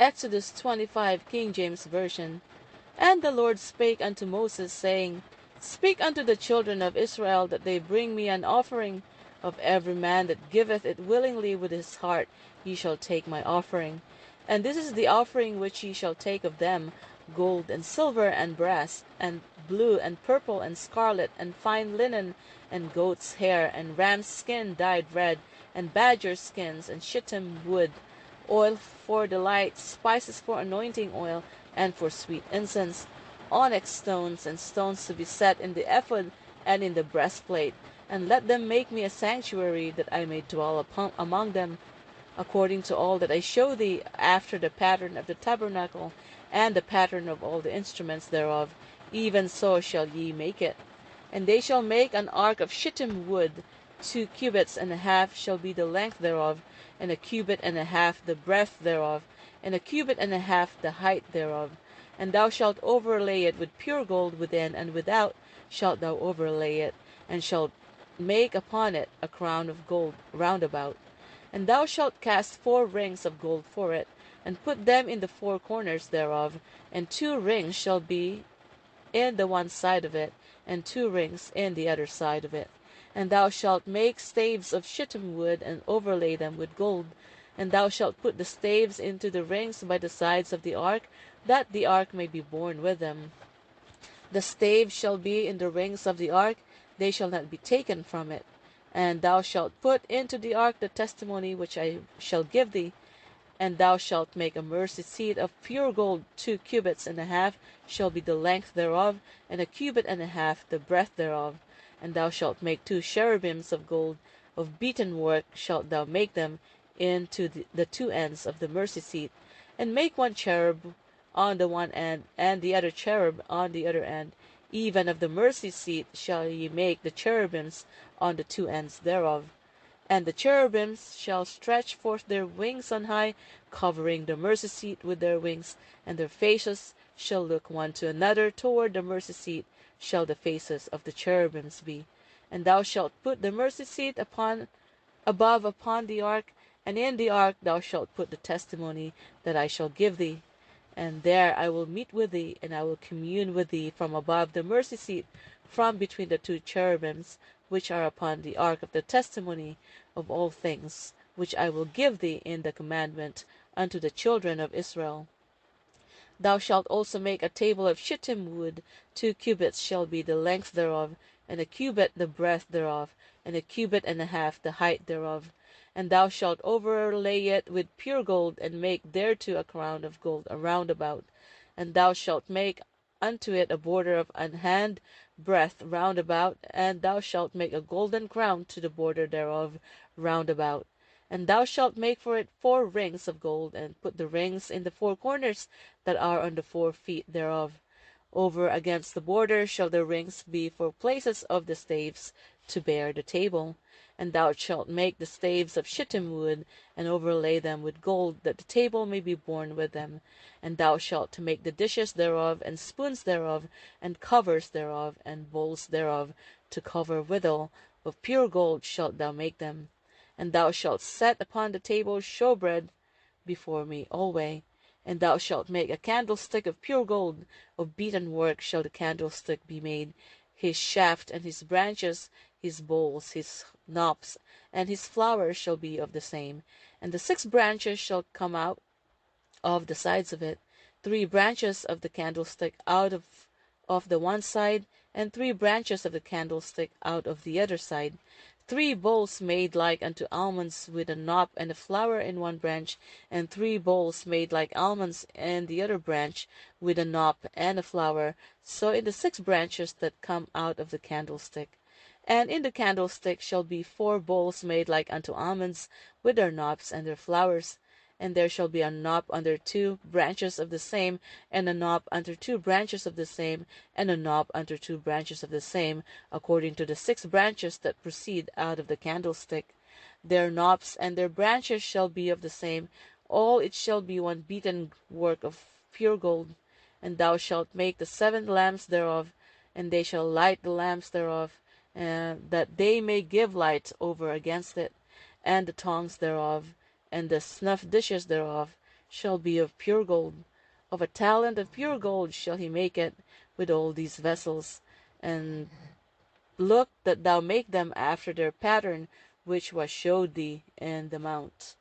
Exodus 25, King James Version. And the Lord spake unto Moses, saying, Speak unto the children of Israel that they bring me an offering. Of every man that giveth it willingly with his heart, ye shall take my offering. And this is the offering which ye shall take of them: gold and silver and brass, and blue and purple and scarlet, and fine linen, and goat's hair, and ram's skin dyed red, and badger skins, and shittim wood, oil for the light, spices for anointing oil, and for sweet incense, onyx stones, and stones to be set in the ephod and in the breastplate. And let them make me a sanctuary, that I may dwell among them, according to all that I show thee, after the pattern of the tabernacle, and the pattern of all the instruments thereof, even so shall ye make it. And they shall make an ark of shittim wood: 2 cubits and a half shall be the length thereof, and a cubit and a half the breadth thereof, and a cubit and a half the height thereof. And thou shalt overlay it with pure gold within and without shalt thou overlay it, and shalt make upon it a crown of gold round about. And thou shalt cast 4 rings of gold for it, and put them in the 4 corners thereof, and 2 rings shall be in the one side of it, and 2 rings in the other side of it. And thou shalt make staves of shittim wood, and overlay them with gold. And thou shalt put the staves into the rings by the sides of the ark, that the ark may be borne with them. The staves shall be in the rings of the ark, they shall not be taken from it. And thou shalt put into the ark the testimony which I shall give thee. And thou shalt make a mercy seat of pure gold: 2 cubits and a half shall be the length thereof, and a cubit and a half the breadth thereof. And thou shalt make 2 cherubims of gold: of beaten work shalt thou make them into the 2 ends of the mercy seat. And make 1 cherub on the one end, and the other cherub on the other end. Even of the mercy seat shall ye make the cherubims on the 2 ends thereof. And the cherubims shall stretch forth their wings on high, covering the mercy seat with their wings, and their faces shall look one to another toward the mercy seat shall the faces of the cherubims be. And thou shalt put the mercy seat above upon the ark, and in the ark thou shalt put the testimony that I shall give thee. And there I will meet with thee, and I will commune with thee from above the mercy seat, from between the 2 cherubims which are upon the ark of the testimony of all things, which I will give thee in the commandment unto the children of Israel. Thou shalt also make a table of shittim wood: 2 cubits shall be the length thereof, and a cubit the breadth thereof, and a cubit and a half the height thereof. And thou shalt overlay it with pure gold, and make thereto a crown of gold round about. And thou shalt make unto it a border of an hand breadth round about, and thou shalt make a golden crown to the border thereof round about. And thou shalt make for it 4 rings of gold, and put the rings in the 4 corners that are on the 4 feet thereof. Over against the border shall the rings be for places of the staves to bear the table. And thou shalt make the staves of shittim wood, and overlay them with gold, that the table may be borne with them. And thou shalt make the dishes thereof, and spoons thereof, and covers thereof, and bowls thereof, to cover withal: of pure gold shalt thou make them. And thou shalt set upon the table showbread before me alway. And thou shalt make a candlestick of pure gold: of beaten work shall the candlestick be made: his shaft and his branches, his bowls, his knops, and his flowers shall be of the same. And the 6 branches shall come out of the sides of it: 3 branches of the candlestick out of the one side, and 3 branches of the candlestick out of the other side. 3 bowls made like unto almonds, with a knop and a flower in one branch, and 3 bowls made like almonds in the other branch, with a knop and a flower, so in the 6 branches that come out of the candlestick. And in the candlestick shall be 4 bowls made like unto almonds, with their knops and their flowers. And there shall be a knop under 2 branches of the same, and a knop under 2 branches of the same, and a knop under 2 branches of the same, according to the 6 branches that proceed out of the candlestick. Their knops and their branches shall be of the same: all it shall be one beaten work of pure gold. And thou shalt make the 7 lamps thereof, and they shall light the lamps thereof, that they may give light over against it. And the tongs thereof, and the snuff dishes thereof, shall be of pure gold. Of a talent of pure gold shall he make it with all these vessels. And look that thou make them after their pattern which was showed thee in the mount.